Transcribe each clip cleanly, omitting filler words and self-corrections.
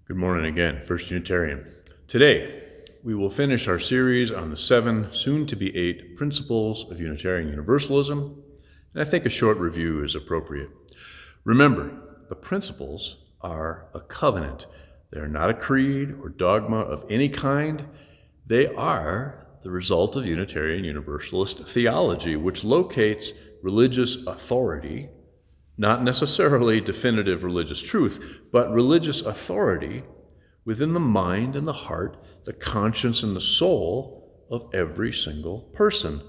Good morning again, First Unitarian. Today, we will finish our series on the 7, soon-to-be 8, Principles of Unitarian Universalism, and I think a short review is appropriate. Remember, the principles are a covenant. They are not a creed or dogma of any kind. They are the result of Unitarian Universalist theology, which locates religious authority, not necessarily definitive religious truth, but religious authority within the mind and the heart, the conscience and the soul of every single person.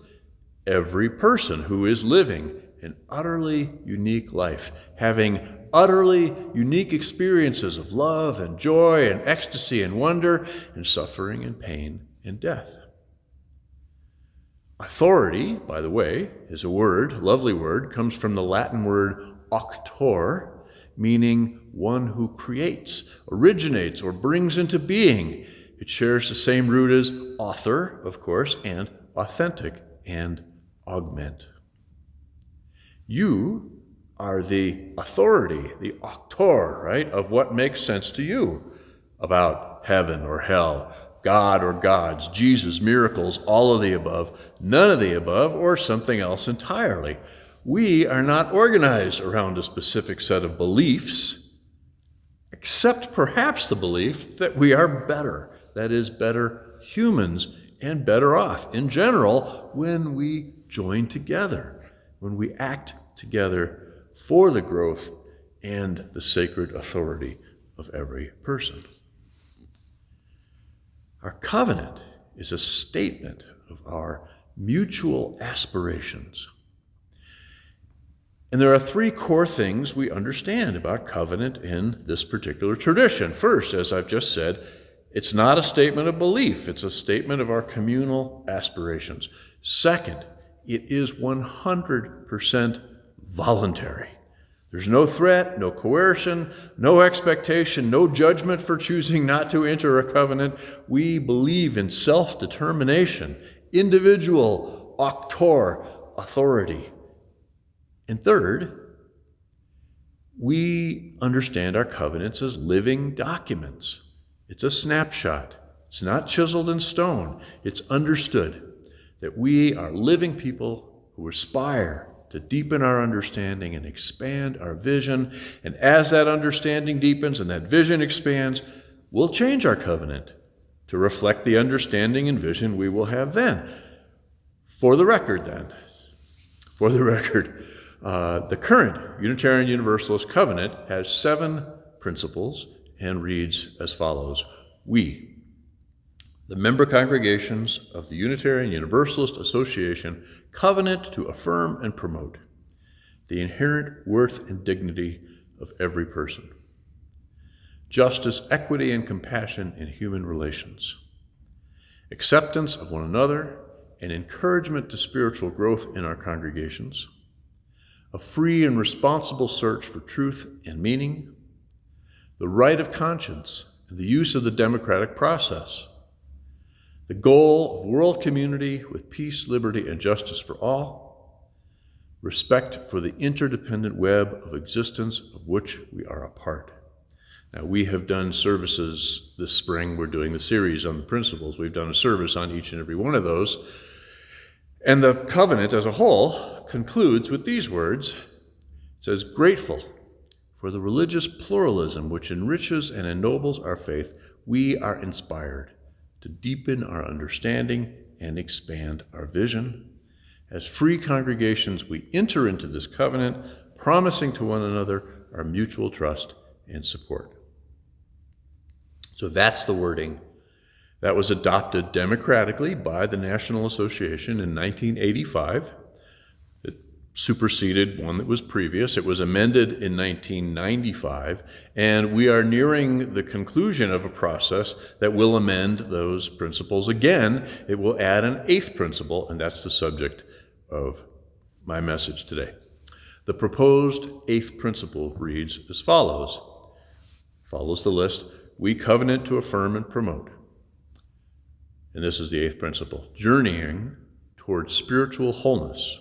Every person who is living an utterly unique life, having utterly unique experiences of love and joy and ecstasy and wonder and suffering and pain and death. Authority, by the way, is a word, lovely word, comes from the Latin word auctor, meaning one who creates, originates, or brings into being. It shares the same root as author, of course, and authentic and augment. You are the authority, the auctor, right, of what makes sense to you about heaven or hell, God or gods, Jesus, miracles, all of the above, none of the above, or something else entirely. We are not organized around a specific set of beliefs, except perhaps the belief that we are better, that is, better humans and better off in general when we join together, when we act together for the growth and the sacred authority of every person. Our covenant is a statement of our mutual aspirations. And there are 3 core things we understand about covenant in this particular tradition. First, as I've just said, it's not a statement of belief. It's a statement of our communal aspirations. Second, it is 100% voluntary. There's no threat, no coercion, no expectation, no judgment for choosing not to enter a covenant. We believe in self-determination, individual auctor authority. And third, we understand our covenants as living documents. It's a snapshot. It's not chiseled in stone. It's understood that we are living people who aspire to deepen our understanding and expand our vision. And as that understanding deepens and that vision expands, we'll change our covenant to reflect the understanding and vision we will have then. For the record, the current Unitarian Universalist covenant has 7 principles and reads as follows. We, the member congregations of the Unitarian Universalist Association, covenant to affirm and promote the inherent worth and dignity of every person, justice, equity, and compassion in human relations, acceptance of one another, and encouragement to spiritual growth in our congregations, a free and responsible search for truth and meaning, the right of conscience and the use of the democratic process, the goal of world community with peace, liberty, and justice for all, respect for the interdependent web of existence of which we are a part. Now, we have done services this spring. We're doing the series on the principles. We've done a service on each and every one of those. And the covenant as a whole concludes with these words. It says, grateful for the religious pluralism which enriches and ennobles our faith, we are inspired to deepen our understanding and expand our vision. As free congregations, we enter into this covenant, promising to one another our mutual trust and support. So that's the wording that was adopted democratically by the National Association in 1985. It superseded one that was previous. It was amended in 1995, and we are nearing the conclusion of a process that will amend those principles again. It will add an 8th principle, and that's the subject of my message today. The proposed 8th principle reads as follows the list. We covenant to affirm and promote. And this is the 8th principle, journeying towards spiritual wholeness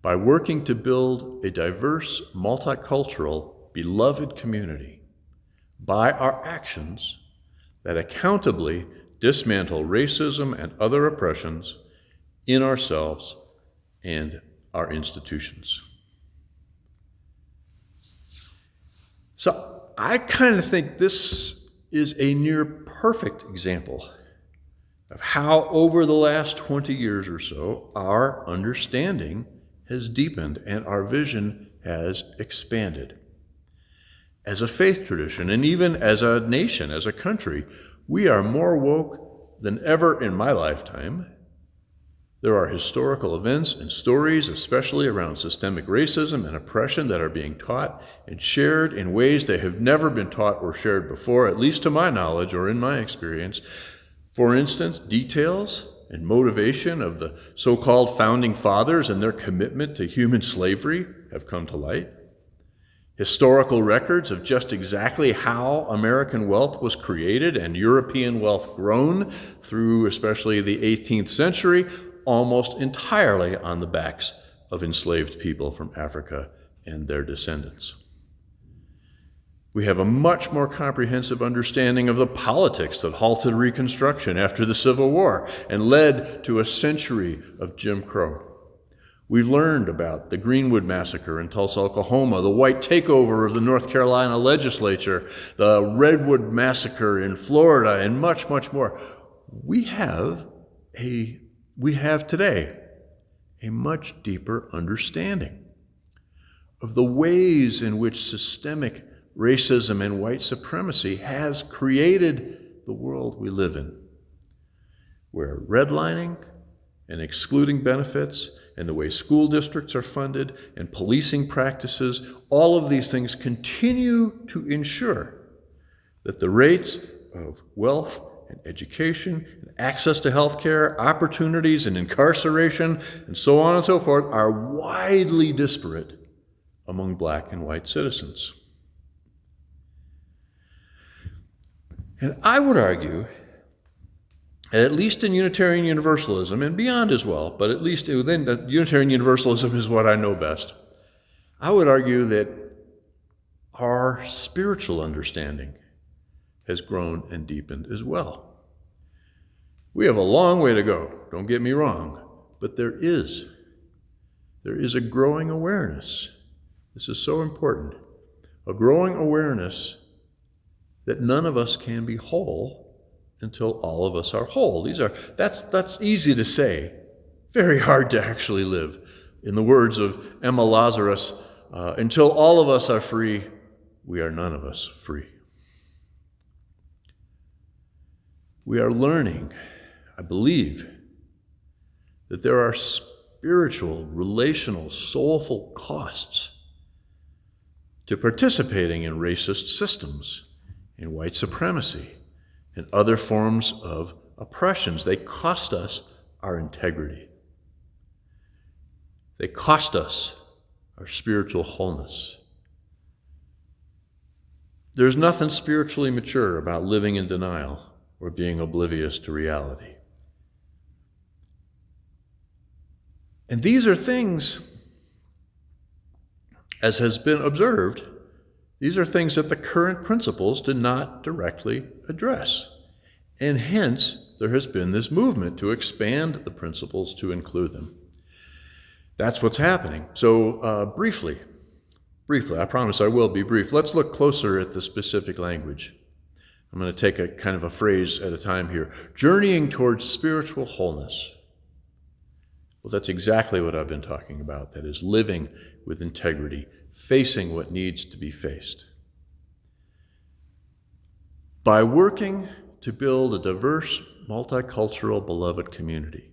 by working to build a diverse, multicultural, beloved community by our actions that accountably dismantle racism and other oppressions in ourselves and our institutions. So I kind of think this is a near perfect example of how over the last 20 years or so our understanding has deepened and our vision has expanded. As a faith tradition, and even as a nation, as a country, we are more woke than ever in my lifetime. There are historical events and stories, especially around systemic racism and oppression, that are being taught and shared in ways they have never been taught or shared before, at least to my knowledge or in my experience. For instance, details and motivation of the so-called founding fathers and their commitment to human slavery have come to light. Historical records of just exactly how American wealth was created and European wealth grown through especially the 18th century, almost entirely on the backs of enslaved people from Africa and their descendants. We have a much more comprehensive understanding of the politics that halted Reconstruction after the Civil War and led to a century of Jim Crow. We learned about the Greenwood Massacre in Tulsa, Oklahoma, the white takeover of the North Carolina legislature, the Redwood Massacre in Florida, and much, much more. We have today a much deeper understanding of the ways in which systemic racism and white supremacy has created the world we live in, where redlining and excluding benefits and the way school districts are funded and policing practices, all of these things continue to ensure that the rates of wealth and education and access to health care, opportunities and incarceration, and so on and so forth are widely disparate among black and white citizens. And I would argue, at least in Unitarian Universalism, and beyond as well, but at least within Unitarian Universalism is what I know best, I would argue that our spiritual understanding has grown and deepened as well. We have a long way to go, don't get me wrong, but there is a growing awareness. This is so important. A growing awareness that none of us can be whole until all of us are whole. That's easy to say, very hard to actually live. In the words of Emma Lazarus, until all of us are free, we are none of us free. We are learning, I believe, that there are spiritual, relational, soulful costs to participating in racist systems, in white supremacy, and other forms of oppressions. They cost us our integrity. They cost us our spiritual wholeness. There's nothing spiritually mature about living in denial or being oblivious to reality. And these are things, as has been observed, these are things that the current principles do not directly address. And hence, there has been this movement to expand the principles to include them. That's what's happening. So briefly, I promise I will be brief. Let's look closer at the specific language. I'm going to take a kind of a phrase at a time here. Journeying towards spiritual wholeness. Well, that's exactly what I've been talking about. That is living with integrity, facing what needs to be faced. By working to build a diverse, multicultural, beloved community.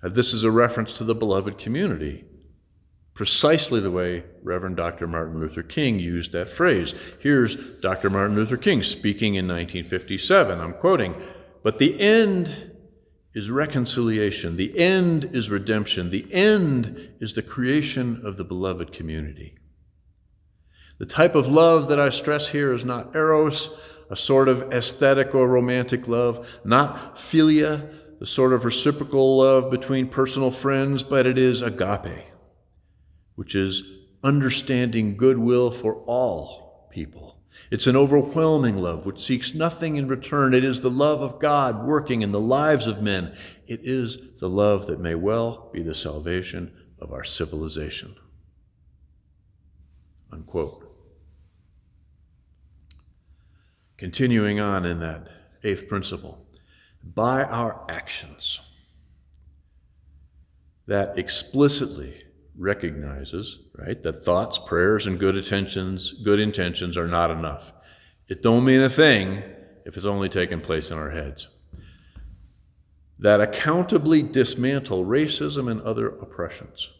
Now, this is a reference to the beloved community, precisely the way Reverend Dr. Martin Luther King used that phrase. Here's Dr. Martin Luther King speaking in 1957. I'm quoting, "But the end is reconciliation. The end is redemption. The end is the creation of the beloved community. The type of love that I stress here is not eros, a sort of aesthetic or romantic love, not philia, the sort of reciprocal love between personal friends, but it is agape, which is understanding goodwill for all people, It's an overwhelming love which seeks nothing in return. It is the love of God working in the lives of men. It is the love that may well be the salvation of our civilization. Unquote. Continuing on in that eighth principle, by our actions, that explicitly recognizes, right, that thoughts, prayers, and good intentions are not enough. It don't mean a thing if it's only taking place in our heads. That accountably dismantle racism and other oppressions.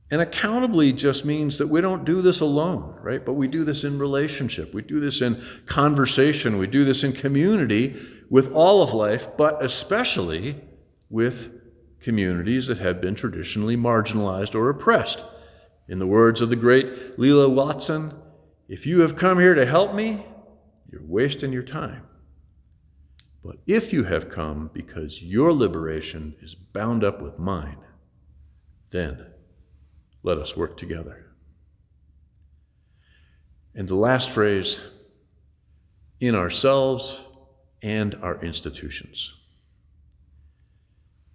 And accountably just means that we don't do this alone, right? But we do this in relationship. We do this in conversation. We do this in community with all of life, but especially with communities that have been traditionally marginalized or oppressed. In the words of the great Leela Watson, if you have come here to help me, you're wasting your time. But if you have come because your liberation is bound up with mine, then let us work together. And the last phrase, in ourselves and our institutions.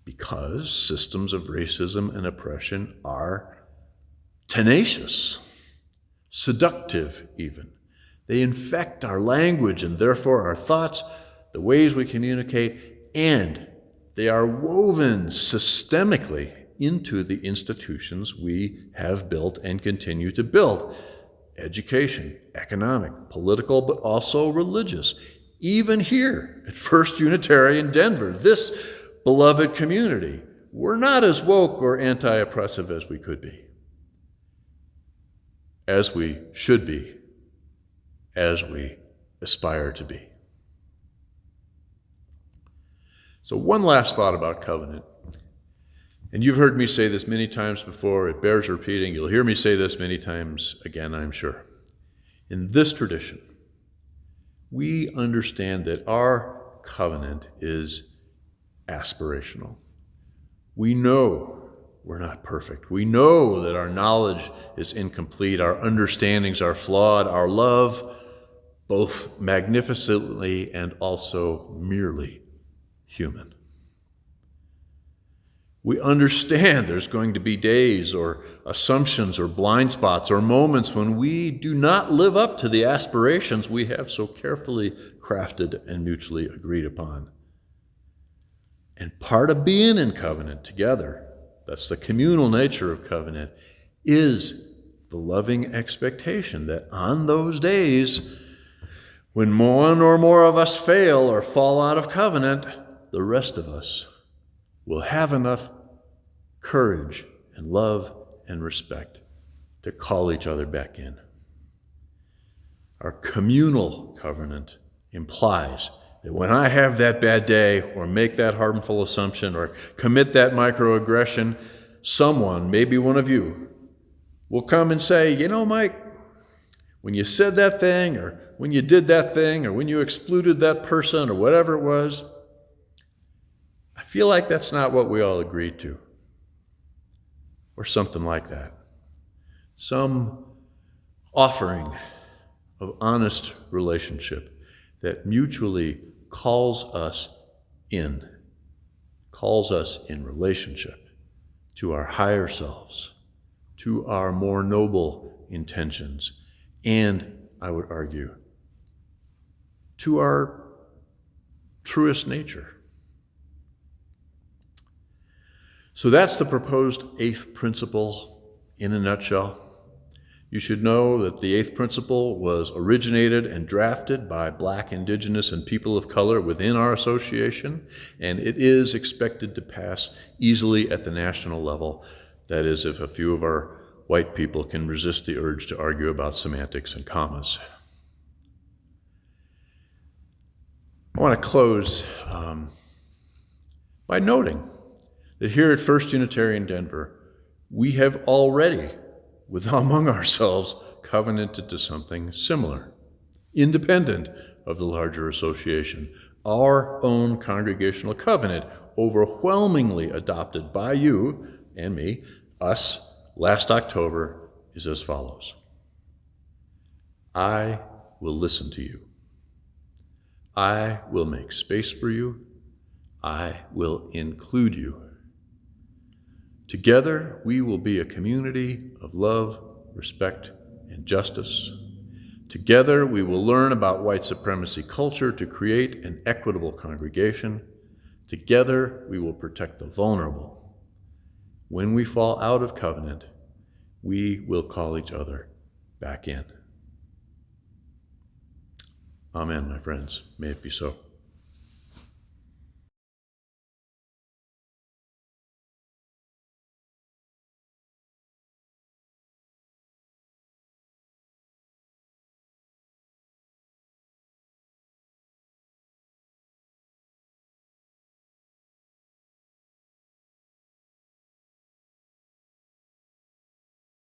Because systems of racism and oppression are tenacious, seductive even. They infect our language and therefore our thoughts, the ways we communicate, and they are woven systemically into the institutions we have built and continue to build. Education, economic, political, but also religious. Even here at First Unitarian Denver, this beloved community, we're not as woke or anti-oppressive as we could be, as we should be, as we aspire to be. So one last thought about covenant. And you've heard me say this many times before. It bears repeating. You'll hear me say this many times again, I'm sure. In this tradition, we understand that our covenant is aspirational. We know we're not perfect. We know that our knowledge is incomplete. Our understandings are flawed. Our love, both magnificently and also merely human. We understand there's going to be days or assumptions or blind spots or moments when we do not live up to the aspirations we have so carefully crafted and mutually agreed upon. And part of being in covenant together, that's the communal nature of covenant, is the loving expectation that on those days when one or more of us fail or fall out of covenant, the rest of us will have enough courage and love and respect to call each other back in. Our communal covenant implies that when I have that bad day or make that harmful assumption or commit that microaggression, someone, maybe one of you, will come and say, you know, Mike, when you said that thing or when you did that thing or when you excluded that person or whatever it was, I feel like that's not what we all agreed to. Or something like that. Some offering of honest relationship that mutually calls us in relationship to our higher selves, to our more noble intentions, and, I would argue, to our truest nature. So that's the proposed eighth principle in a nutshell. You should know that the eighth principle was originated and drafted by Black, Indigenous, and people of color within our association, and it is expected to pass easily at the national level. That is, if a few of our white people can resist the urge to argue about semantics and commas. I want to close by noting that here at First Unitarian Denver, we have already, among ourselves, covenanted to something similar, independent of the larger association. Our own congregational covenant, overwhelmingly adopted by you and me, us, last October, is as follows. I will listen to you. I will make space for you. I will include you. Together, we will be a community of love, respect, and justice. Together, we will learn about white supremacy culture to create an equitable congregation. Together, we will protect the vulnerable. When we fall out of covenant, we will call each other back in. Amen, my friends. May it be so.